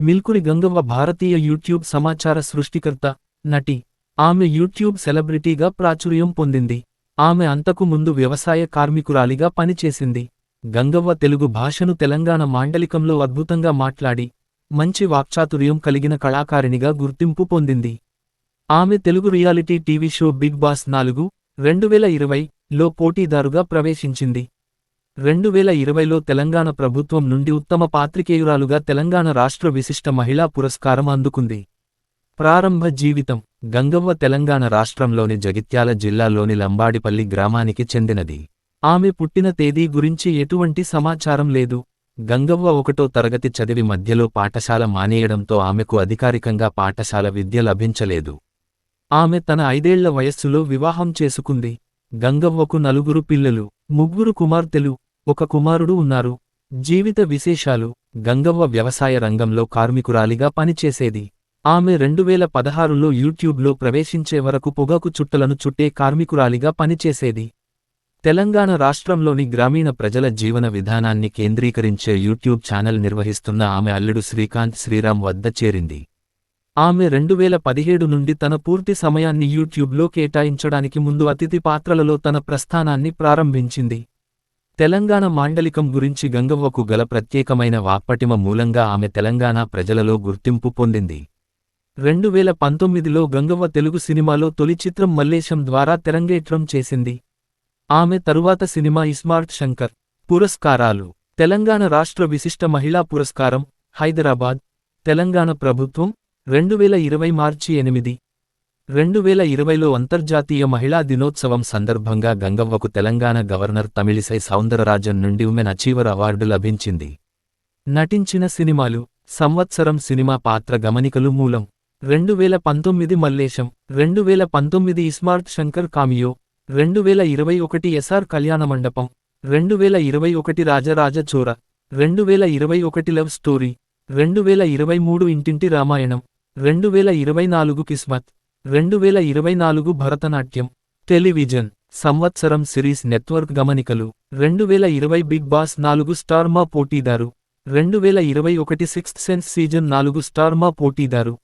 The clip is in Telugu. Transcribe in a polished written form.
మిల్కురి గంగవ్వ భారతీయ యూట్యూబ్ సమాచార సృష్టికర్త, నటి. ఆమె యూట్యూబ్ సెలబ్రిటీగా ప్రాచుర్యం పొందింది. ఆమె అంతకు ముందు వ్యవసాయ కార్మికురాలిగా పనిచేసింది. గంగవ్వ తెలుగు భాషను తెలంగాణ మాండలికంలో అద్భుతంగా మాట్లాడి, మంచి వాక్చాతుర్యం కలిగిన కళాకారిణిగా గుర్తింపు పొందింది. ఆమె Telugu reality TV show Bigg Boss 4, 2020లో పోటీదారుగా ప్రవేశించింది. 2020లో తెలంగాణ ప్రభుత్వం నుండి ఉత్తమ పాత్రికేయురాలుగా తెలంగాణ రాష్ట్ర విశిష్ట మహిళా పురస్కారం అందుకుంది. ప్రారంభ జీవితం. గంగవ్వ తెలంగాణ రాష్ట్రంలోని జగిత్యాల జిల్లాలోని లంబాడిపల్లి గ్రామానికి చెందినది. ఆమె పుట్టిన తేదీ గురించి ఎటువంటి సమాచారం లేదు. గంగవ్వ 1వ తరగతి చదివి మధ్యలో పాఠశాల మానేయడంతో ఆమెకు అధికారికంగా పాఠశాల విద్య లభించలేదు. ఆమె తన 5ఏళ్ల వయస్సులో వివాహం చేసుకుంది. గంగవ్వకు 4 పిల్లలు, 3 కుమార్తెలు, 1 కుమారుడు ఉన్నారు. జీవిత విశేషాలు. గంగవ్వ వ్యవసాయ రంగంలో కార్మికురాలిగా పనిచేసేది. ఆమె 2016లో యూట్యూబ్లో ప్రవేశించే వరకు పొగాకు చుట్టలను చుట్టే కార్మికురాలిగా పనిచేసేది. తెలంగాణ రాష్ట్రంలోని గ్రామీణ ప్రజల జీవన విధానాన్ని కేంద్రీకరించే యూట్యూబ్ ఛానల్ నిర్వహిస్తున్న ఆమె అల్లుడు శ్రీకాంత్ శ్రీరామ్ వద్ద చేరింది. ఆమె 2017 నుండి తన పూర్తి సమయాన్ని యూట్యూబ్లో కేటాయించడానికి ముందు అతిథి పాత్రలలో తన ప్రస్థానాన్ని ప్రారంభించింది. తెలంగాణ మాండలికం గురించి గంగవ్వకు గల ప్రత్యేకమైన వాక్పటిమ మూలంగా ఆమె తెలంగాణ ప్రజలలో గుర్తింపు పొందింది. 2019లో గంగవ్వ తెలుగు సినిమాలో తొలి చిత్రం మల్లేశం ద్వారా తెరంగేట్రం చేసింది. ఆమె తరువాత సినిమా ఇస్మార్ట్ శంకర్. పురస్కారాలు. తెలంగాణ రాష్ట్ర విశిష్ట మహిళా పురస్కారం, హైదరాబాద్, తెలంగాణ ప్రభుత్వం, 2020 మార్చి 8. 2020లో అంతర్జాతీయ మహిళా దినోత్సవం సందర్భంగా గంగవ్వకు తెలంగాణ గవర్నర్ తమిళిసై సౌందరరాజన్ నుండి ఉమెన్ అచీవర్ అవార్డు లభించింది. నటించిన సినిమాలు. సంవత్సరం సినిమా పాత్ర గమనికలు మూలం. 2019 Mallesham, 2019 iSmart Shankar cameo, 2021 SR Kalyanamandapam, 2021 Rajaraja Chora, 2021 Love Story, 2023 Intinti Ramayanam, 2024 Kismat, 2024 Bharatanatyam. Television. సంవత్సరం సిరీస్ నెట్వర్క్ గమనికలు. 2020 బిగ్ బాస్ 4 స్టార్ మా పోటీదారు, 2021 Sixth Sense season 4 Star Maa పోటీదారు.